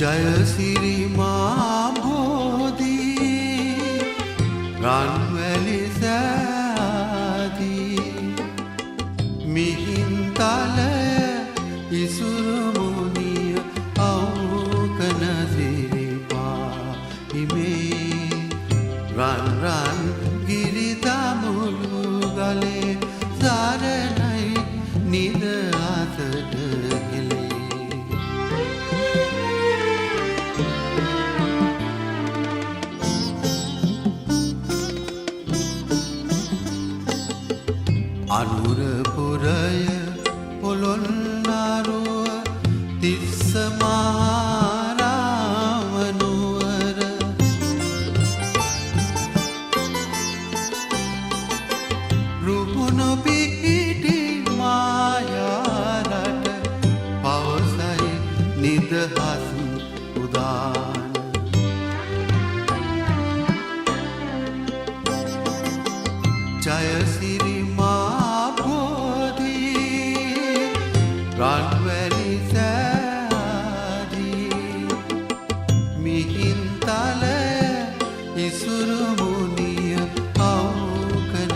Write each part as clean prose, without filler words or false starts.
ජයසිරි මා බෝධි රන්වැලි සෑදී මිහින්තලය ඉසුරුමුනිය අවකන සිරිපා හිමේ රන් රන් ගිරිදමුළු ගලේ සරණයි නිද අතට ගෙලේ අනුරපුරය පොළොන්නරුව තිස්ස මහරාමනුවර රුහුණු පිහිටි මායාරට පවසයි නිදහස් උදාන ජයසිරි රන්වැලි සෑදී මිහින්තලය ඉසුරුමුනිය අවකන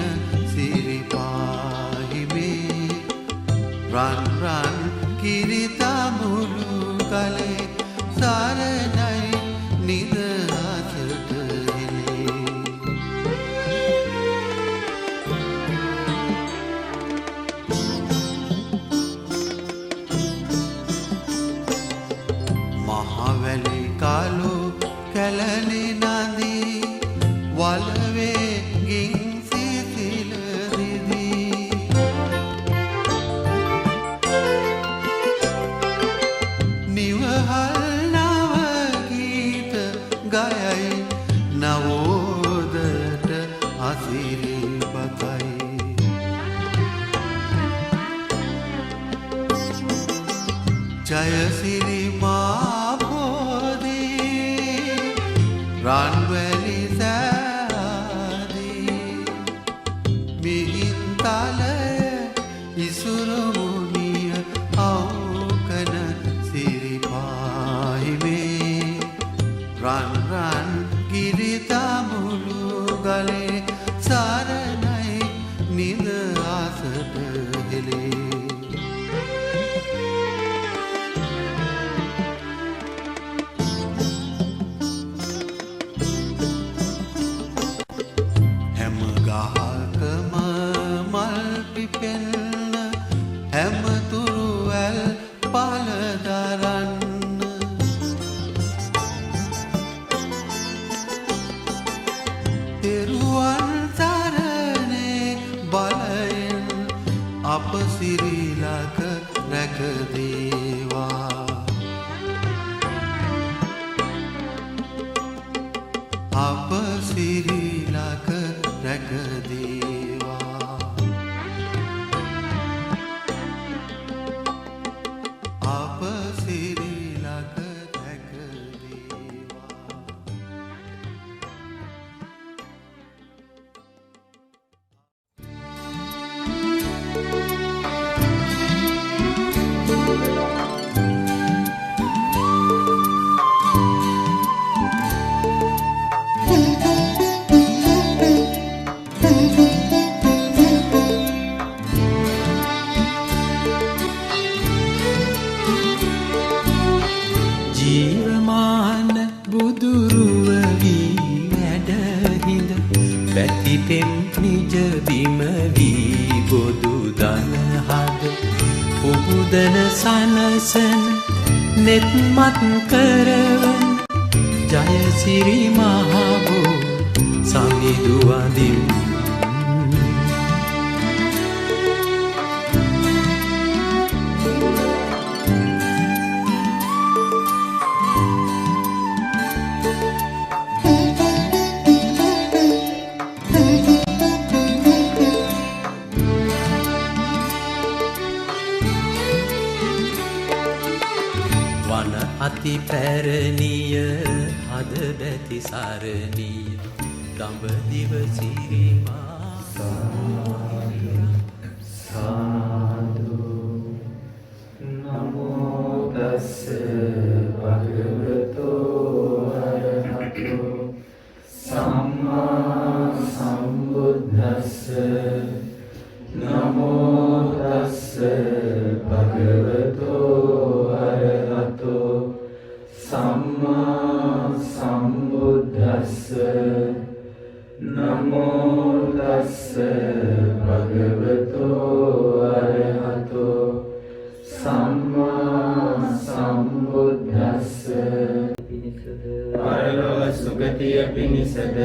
සිරිපාහිමේ රන් රන් කිරිතමුළු කලේ සරණයි නිද අතට හෙලේ මහවැලි කලු කැලණි නදී වලවේ ගින් සිසිල දිදී නිවහල් නව ගීත ගයයි නවෝදට අසිරි බතයි ජයසිරි මා බෝධි රන්වැලි සෑදී මිහින්තලය ඉසුරුමුනිය අවකන සිරිපාහිමේ රන් රන් ගිරිතමුළු ගලේ සරණයි නිද අසට හෙලේ හැමතුරුවැල් පලදරන්න තෙරුවන් සරණේ බලයෙන් අප සිරිලක රැකදේවා අප සිරිලක රැකදේවා අප සිරිලක දැකදේවා ජීවමාන බුදුරුව වී වැඩහිඳ පැතිතෙම් නිජ බිම වී බොදු දනහද පුබුදන සනසන නෙත්මත් කරවන ජයසිරි මහබෝ සමිදුවදිම් වන අති පැරණිය හද බැති සරණිය දඹදිව සිරිමා සාදු නමෝ තස්ස භගවතු පිණිසද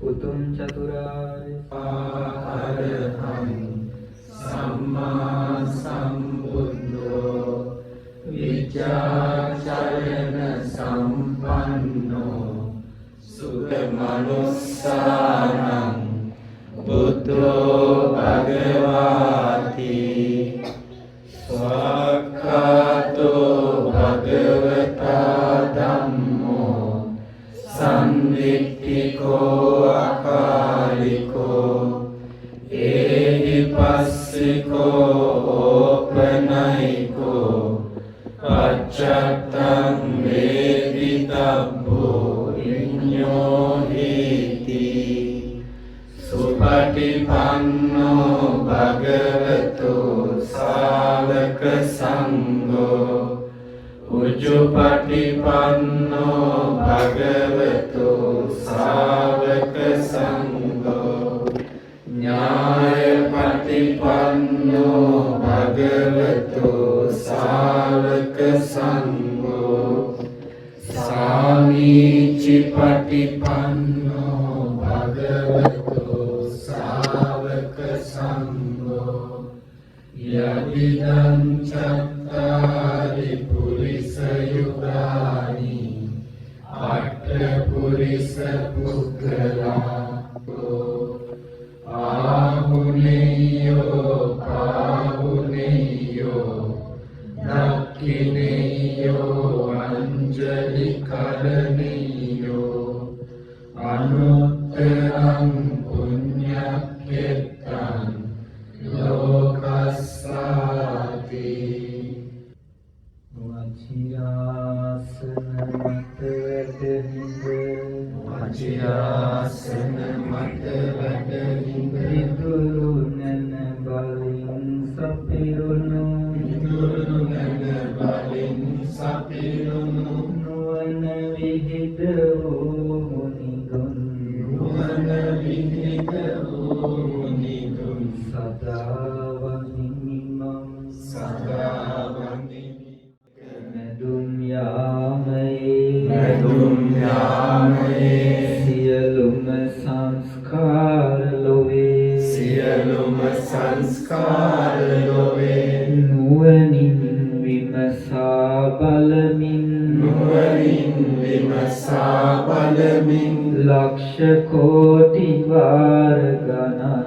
උතුම් චතුරාර්ය අරහං සම්මා සම්බුද්ධෝ විචාචරණ සම්පන්නෝ සුඛමනුස්සානං බුද්ධෝ භගවාති ස්වාක්ඛාතෝ භගවතා ධම්මෝ සම්දිට්ඨිකෝ අකාලිකෝ ඒහි පස්සිකෝ ඕපනයිකෝ පච්චත්තං වේදිතබ්බෝ විඤ්ඤෝ හේති සුපටිපන්නෝ භගවතු ශාවක සංඝෝ උජුපටිපන්නෝ භගවතු ශාවක සංඝෝ ඥායපටිපන්නෝ භගවතු ශාවක සංඝෝ සාමීචිපටිපන්නෝ භගවතු ශාවක සංඝෝ යදිදං චත්තාරි පුරිස යුගානි අට්ඨ පුරිස පුද්ගලා ආහුනේයෝ පාහුනේයෝ දක්ඛිනේයෝ අංජලි කරණේයෝ අනුත්තරං පුඤ්ඤක්ඛෙත්තං ලෝකස්සාති වචියාසන මත වැඩහිඳ විදුරුනන බලින් සපිරුණු නුවණ විහිද වූ මුනිගුන් සදා වඳිමි මැදුම් යාමයේ සියලුම සංස්කාර ලොවේ නුවණින් විමසා බලමින් ලක්ෂ කෝටි වාර ගණන්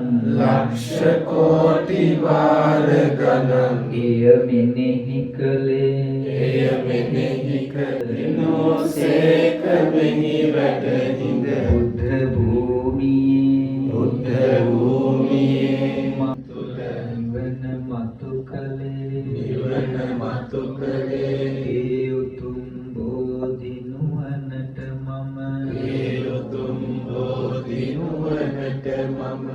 එය මෙනෙහි කළේ නොසේක මෙහි වැඩහිඳ බුද්ධ භූමියේ නිවන මතු කළේ ඒ උතුම් බෝධි නුවණට මම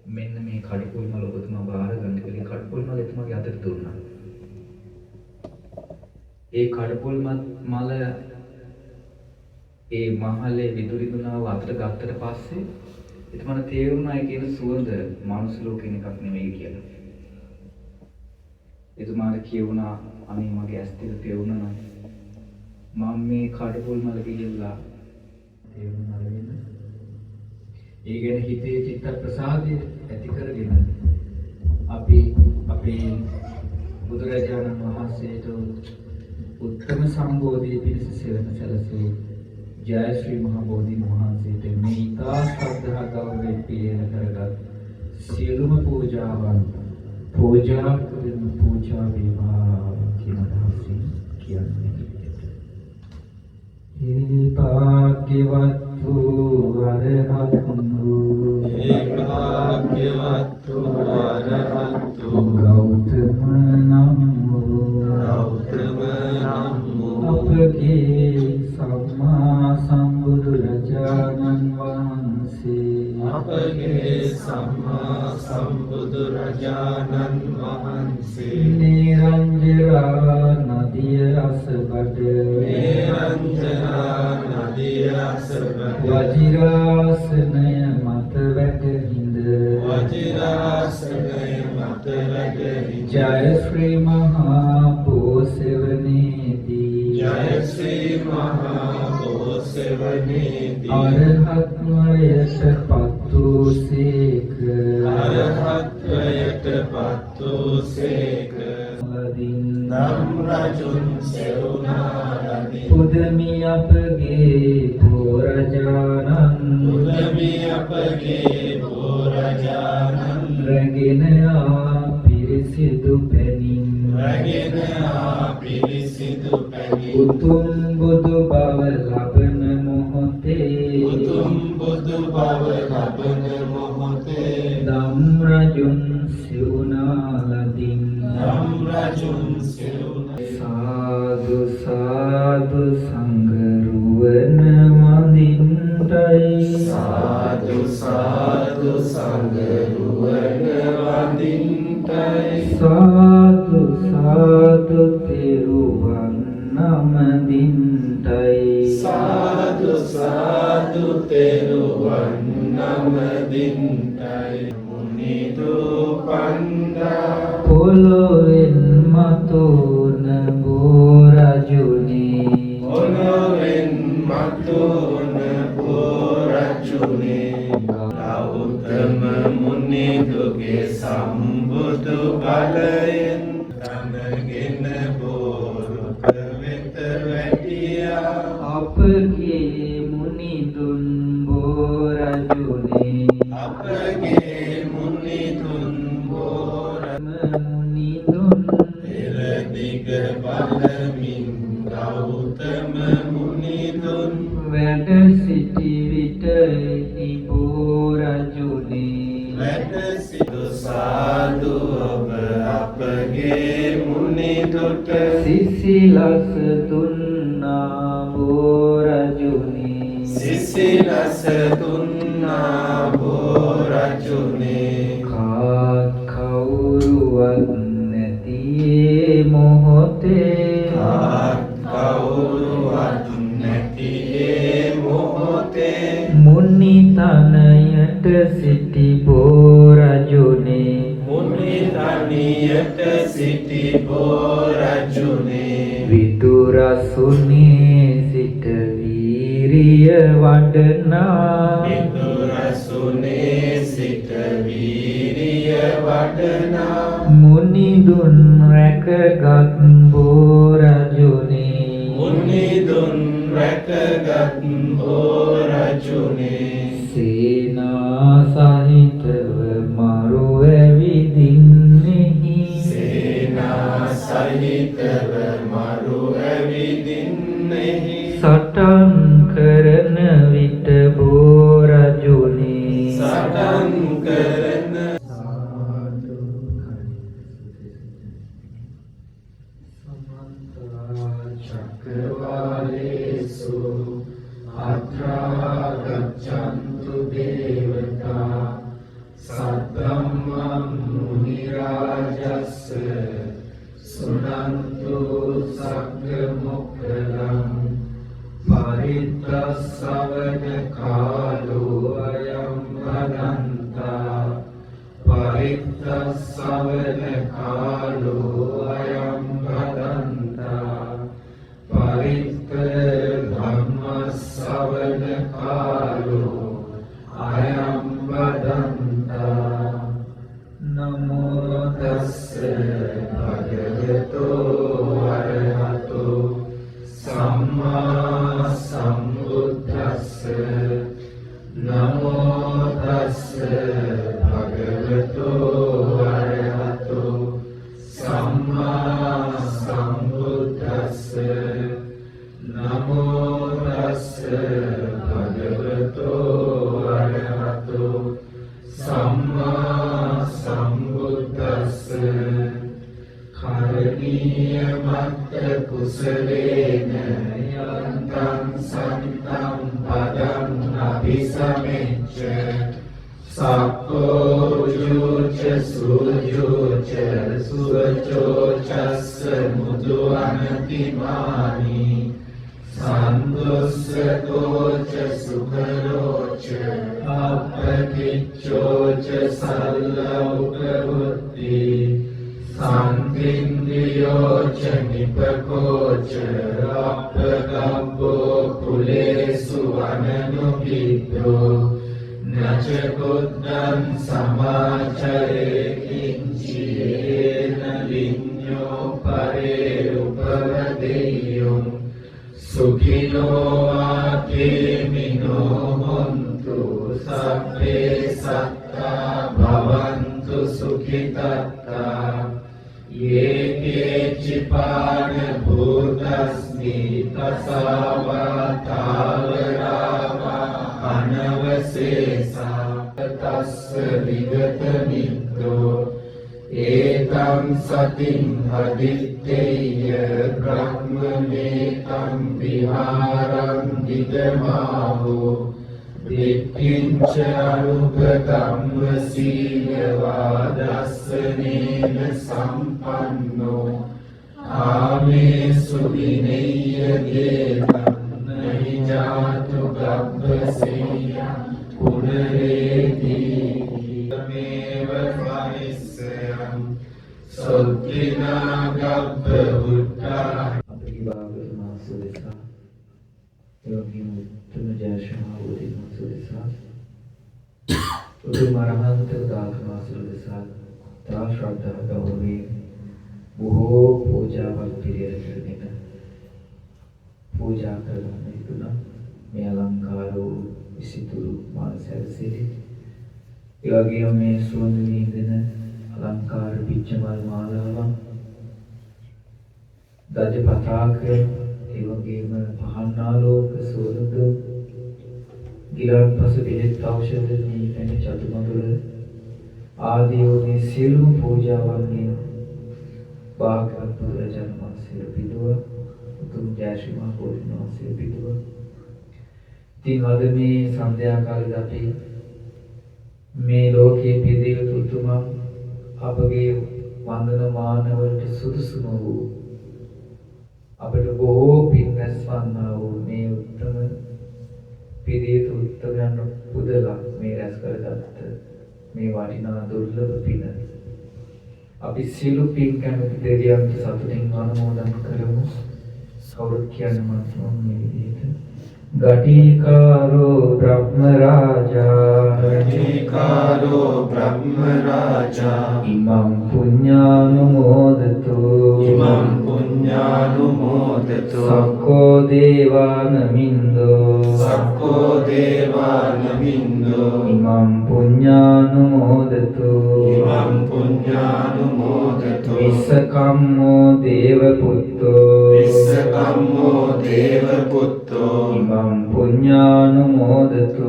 මෙන්න මේ කඩපොල් මල ඔබතුමා බාර ගන්න කියලා කඩපොල් මල එතුමාගේ අතට දුන්නා. ඒ කඩපොල් මල ඒ මහලේ විදුලි දුනාව අතට ගත්තට පස්සේ එතුමාට තේරුණා ඒ කියන සුවඳ මානව ලෝකෙන එකක් නෙමෙයි කියලා. එතුමාට කියුණා අනේ මගේ ඇස් දෙක පෙවුණා නම් මම මේ කඩපොල් මල පිළිලා තේරුණා නේද? ඒ ගැන හිතේ චිත්ත ප්‍රසාදය ඇති කරගෙන අපි අපේ බුදුරජාණන් වහන්සේට උත්තම සම්බෝධිය පිණිස සෙවන සැලසූ ජය ශ්‍රී මහා බෝධීන් වහන්සේට මේ ඉතා ශ්‍රද්ධා ගෞරවයෙන් පිළියෙල කරගත් සියලුම පූජාවන් පූජා වේවා කියන අදහසින් කියන්නේ. ඒ භාග්‍යවත් වූ අරහත්තු ගෞතම නම් වූ අපගේ සම්මා සම්බුදුරජාණන් වහන්සේ නිරංජනා නදිය අසබඩ වජිරාසනය මත වැඩහිඳ ජය ශ්‍රී මහා බෝසෙවනේදී සෙවණේදී අරහත්වයට පත් වූසේක අරහත්වයට පත් වූසේක නම් රජුන් සෙවුනාලදී පුදමි අපගේ පෝරජානන් පුදමි අපගේ පෝරජානන් රැගෙන පිරිසිදු පැනින් රැගෙන පිරිසිදු පැනින් උතුම් බුදු බව ලබන මොහොතේ උතුම් බුදු බව ලබන මොහොතේ දම් රජුන් සිවුනාලදින් නම් රජුන් සෙවුනා සාදු සාදු සංගරුවන වඳින්ටයි සාදු සාදු සංගරුවන වඳින්ටයි සාදු සාදු තෙරුවන් නමදින්ටයි සාදු සාදු තෙරුවන් නමදින්ටයි මුනිදු පණ්ඩා පොළොවෙන් මතුන බෝරජුනි ඔනවෙන් මතුන පෝරජුනේ ගෞතම මුනිදුගේ සම්බුදු බලයෙන් තනගෙන බෝරුත වෙත වැටියා අපගේ මුනිදුන් බෝරජුනි අපගේ මුනිදුන් මුනිදුන් පෙරදිග බලමින් ගෞතම මුනිදුන් වැඩ සිටි විට බෝරජුනි වැඩ සිටු සාදු ඔබ අපගේ මුනිදුට සිසිලස දුන්නා බෝරජුනි සිසිලස දුන්නා බෝරජුනේ කාත් කවුරුවත් නැතියේ මොහොතේ කවුරුවත් නැති ඒ මොහොතේ මුනි තනයට සිටි බෝරජුනි මුනි තනියට සිටි බෝරජුනේ විදුරසුනේ සිට වීරිය වඩනා විදුරසුනේ සිට වීරිය වඩනා මුනිදුන් රැකගත් බෝරජුනි මුනිදුන් රැකගත් බෝරජුනේ සේනා සහිතව මරු ඇවිදින්නෙහි සේනා සහිතව මරු ඇවිදින්නෙහි සටන් කරන විට බෝරජුනි සටන් කරන චක්‍රවාලේසු අත්‍රා ගච්ඡන්තු දේවතා සද්දම්මං මුනි රාජස්ස සුනන්තු සග්ග මොක්ඛදං පරිත්තස්සවන කාලෝ අයං භදන්තා පරිත්තස්සවන කාලෝ අයං භදන්තා පරිත්ත ධම්මස්සවන කාලෝ අයං භදන්තා නමෝ තස්ස භගවතෝ අරහතෝ සම්මා සම්බුද්දස්ස නමෝ තස්ස භගවතෝ අරහතෝ සම්මා සම්බුද්දස්ස නමෝ තස්ස භගවතෝ අරහතෝ සම්මා සම්බුද්දස්ස කරණීය මත්ත කුසලේන යන්තං සන්තං පදං අபிසමෙච්ච සක්කෝ ජෝච සුජෝච සුවචෝ චස්ස මුදු අනතිමානි සන්දුස්සතෝච සුඛරෝච අපකිච්චෝච සල්ලෞක බුද්ධි සන්තින්ද්‍රියෝච නිපකෝච අප්පගබ්බෝ කුලේසු අනනුපිද්දෝ නච කුද්දං සමාචරේ කිංචියේන විඤ්ඤෝ පරේ උපවදෙය්‍යෝ සුඛිනෝ ආකේමිනෝ හොන්තු සබ්බේ සත්තා භවන්තු සුඛිතත්තා ये केचिपान भूतस्मि तसावा तावरावा अनवशेषा तස්ස විගත මිද්දෝ ඒතං සතින් අදිත්තේය බ්‍රහ්මමේතං විහාරං විදමාවෝ දික්ඛින්ච අනුගතම්ම සීලවා දස්සනේන සම්පන්නෝ ආමේසු විනේය දේතං නහි ජාතු ගබ්බසේය පුනරේති මේව පරිස්සයං සොත්තිනා ගබ්බ උත්තා අපේ භාග මාසුදෙසා යෝගී මුතුන ජයශ්‍රමා වූ මාසුදෙසා උතුම් අරහන්ත දාස මාසුදෙසා තා ශ්‍රද්ධා ගෞරවයෙන් බොහෝ පූජාවක් පිළිවෙලකට පූජා කරන්න යුතුනා මේ අලංකාර වූ විසිතුරු මානසයසෙහි ඒ වගේම මේ සුවඳ විඳින අලංකාර පිච්චමල් මාලාවන් දජ පතාක ඒ වගේම පහන්නාලෝක සුවඳ ගිලන් පසු පිළිත් ඖෂධ නීතන චතුමඟල ආදී වූ සියලු පූජාවන්ගෙන් භාගවත් බුදුරජාණන් වහන්සේ පිළිව උතුම් ජයශ්‍රී මහ බෝධීන් වහන්සේ පිළිව ඉතින් අද මේ සන්ධ්‍යා කාලේදී අපි මේ ලෝකයේ පිළිදෙල උතුම් අපගේ වන්දනමාන වලට සුදුසුම වූ අපට බොහෝ පින් රැස්වන්නා වූ මේ උත්තම පිළියෙත උත්තමයන් පුදලා මේ රැස් කරගත්ත මේ වටිනා දුර්ලභ පින අපි සියලු පින් කැමති දෙවියන්ට සතුටින් අනුමෝදන් කරමු. කවුරුත් කියන්නේ මම මේ විදිහට ගටිකාරෝ බ්‍රහ්ම රාජා ඉමං පුඤ්ඤානුමෝදතු සක්කෝ දේවානමින්දෝ ඉමං පුඤ්ඤානුමෝදතු විස්සකම්මෝ දේවපුත්තෝ ඉමං පුඤ්ඤානුමෝදතු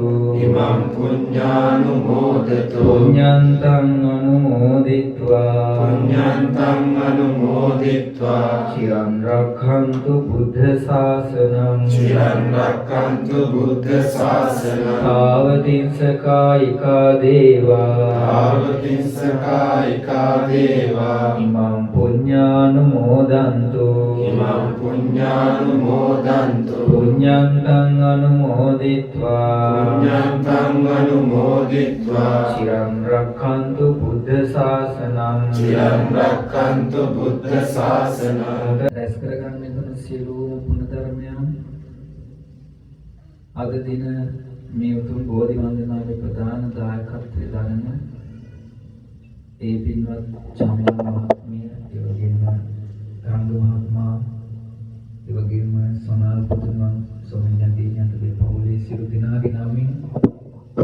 පුඤ්ඤන්තං අනුමෝදිත්වා චිරං රක්ඛන්තු බුද්ධ ශාසනං තාවතිස්ස කායිකා දේවා ඉමං පුඤ්ඤානුමෝදන්තු පුඤ්ඤන්තං අනුමෝදිත්වා චිරං රක්ඛන්තු බුද්ධ ශාසනං රැස් කරගන්න යන සියලුම පුණ්‍ය ධර්මයන් අද දින මේ උතුම් බෝධි වන්දනාවේ ප්‍රධාන දායකත්වය දරන ඒ පින්වත් චාමල මහත්මිය, ඒ වගේම රංග මහත්මයා, ඒ වගේම සෝනාල් පුතුමන්, සෝමඤ්ඤදී යන්තේ පවුලේ සියලු දෙනාගේ නමින්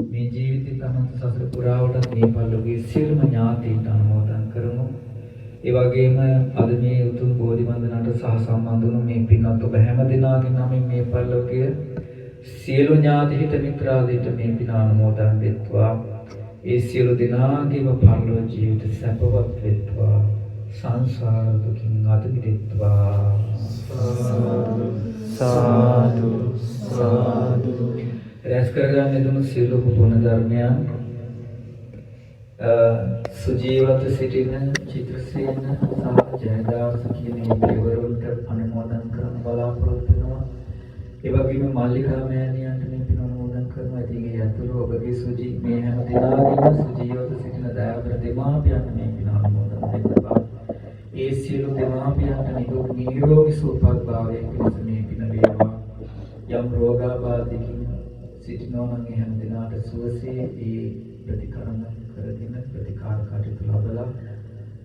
මේ ජීවිතේ තමන් සසර පුරාවටත් මේ පරිලෝකයේ සියලුම ඥාතීන්ට අනුමෝදන් කරමු. ඒ වගේම අද මේ උතුම් බෝධි වන්දනාවට සහ සම්බන්ධ වුණු මේ පින්වත් ඔබ හැම දෙනාගේ නමින් මේ පරිලෝකයේ සියලු ඥාති හිත මිත්‍රාදීන්ට මේ පින අනුමෝදන් වෙත්වා. ඒ සියලු දෙනාගේම පරලෝක ජීවිත සැපවත් වෙත්වා. සංසාර දුකින් අත මිදෙත්වා. සාදු සාදු. රැස් කරගන්න යුතු සියලු පුණ්‍ය ධර්මයන් සුජීවත සිටින චිත්‍රසේන සහ ජයදාස කියන මේ දෙවරුන්ට අනුමෝදන් කරන බලාපොරොත්තු වෙනවා. ඒ වගේම මල්ලිකා මෑණියන්ට මේ පින අනුමෝදන් කරනවා. ඉතින් ඒ අතුරු ඔබගේ මේ හැම දිනාගේම සුජීවත සිටින දයාබර දෙමාපියන්ට මේ පින අනුමෝදන් වෙනවා. ඒ සියලු දෙමාපියන්ට නිදුක් නිරෝගී සුවපත් භාවයෙන් පිණිස මේ පින වේවා. යම් රෝගාබාධකින් සිටිනවා නම් ඒ හැම දිනාට සුවසේ ඒ ප්‍රතිකරණ කරගෙන ප්‍රතිකාර කටයුතු ලබලා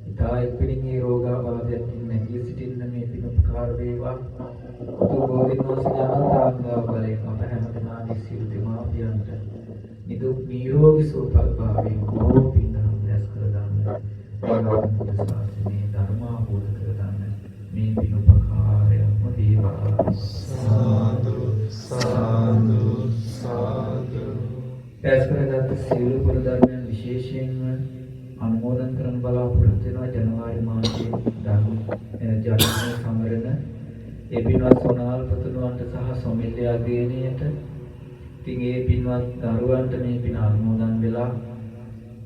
ඉතා එක්පිරින් ඒ රෝගාබාධයෙන් නැගී සිටින්න මේ පින උපකාර වේවා. උතුම් බෝධිසත්ව ඥානාංග බලයෙන් අප හැම දිනාගේ සියලු දෙමාපියන්ට නිදුක් නිරෝගී සුවපත් භාවයෙන් බොහෝ පින් දහම් රැස් කරගන්න. බලවත් ශාසනයේ ධර්මාභෝධ කරගන්න මේ පින උපකාරයක්ම වේවා. සාදු සාදු සාදු. රැස් කරගත් සියලු පුර ධර්මයන් විශේෂයෙන්ම අනුමෝදන් කරන බලාපොරොත්තු වෙනවා. ජනවාරි මාසයේ ධර්ම ජනනය සමරන ඒ පින්වත් සෝනාල් පුතුණුවන්ට සහ සොමිල්යා ගේණියට ඉතින් ඒ පින්වත් දරුවන්ට මේ පින අනුමෝදන් වෙලා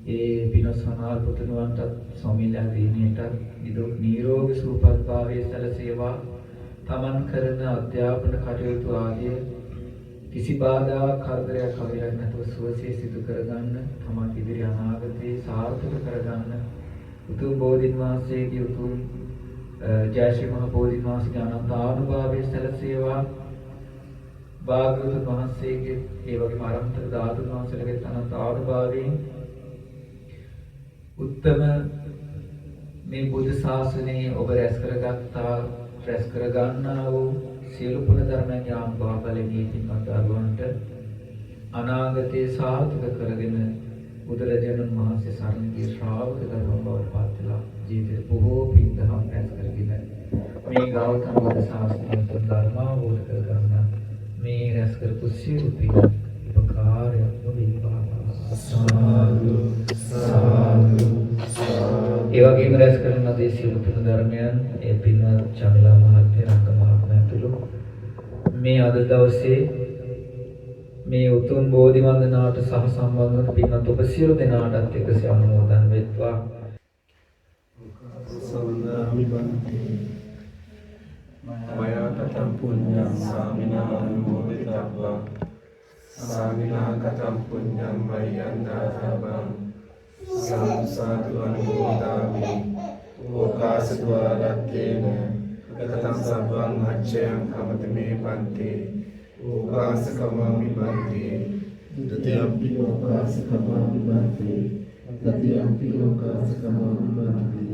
ඒ පින්වත් සෝනාල් පුතුණුවන්ට සොමිල්යා ගේණියට නිදුක් නිරෝගී සුවපත් භාවයේ සැලසේවා. තමන් කරන අධ්‍යාපන කටයුතු ආදී කිසි බාධාවක් කරදරයක් අවහිරක් නැතුව සුවසේ සිදු කරගන්න, තමන් ඉදිරි අනාගතේ සාර්ථක කරගන්න උතුම් බෝධින් වහන්සේගේ උතුම් ජයශ්‍රී මහ බෝධින් වහන්සේගේ අනන්ත ආනුභාවයේ සැලසේවා. භාග්‍යවතුන් වහන්සේගේ ඒ වගේම අරහන්තර ධාතුන් වහන්සේලාගේ අනන්ත ආනුභාවයෙන් උත්තම මේ බුද්ධ ශාසනයේ ඔබ රැස් කරගන්නා වූ සියලු ගුණ ධර්මයන්ගේ ආනුභාව බලයෙන් පින්වත් දරුවන්ට අනාගතයේ සාර්ථක කරගෙන බුදුරජාණන් වහන්සේ සරණ ගිය ශ්‍රාවක දරුවන් බවට පත් වෙලා ජීවිතේ බොහෝ පින් දහම් රැස් කරගෙන මේ ගෞතම බුද්ධ ශාසනය තුළ ධර්මාවබෝධ කරගන්න මේ රැස් කරපු සියලු පින් උපකාරයක් වේවා. සාදු සාදු. ඒ වගේම රැස් කරන දේ සියලු පුද ධර්මයන් ඒ පින්වත් චමිලා මහත්මිය රංග මහත්මයා තුළු මේ අද දවසේ මේ උතුම් බෝධි වන්දනාවට සහ සම්බන්ධ වන පින්වත් ඔබ සියලු දෙනාටත් එකසේ අනුමෝදන් වෙත්වා. සම්දාමි බන්ති මයා කතම් පුඤ්ඤං සාමිනා අනුමෝදිතබ්බා සාමිනා කතම් පුඤ්ඤං මයං දාතබ්බං සාදු අනුමෝදාමි ඕකාස ద్వාරත්තේන කතං සබ්බං අච්ඡයං කමත මේ පන්ති ඕකාස කමාමි බන්ති द्वितीयंपि ඕකාස කමාමි බන්ති तृतीयंपि ඕකාස කමාමි බන්ති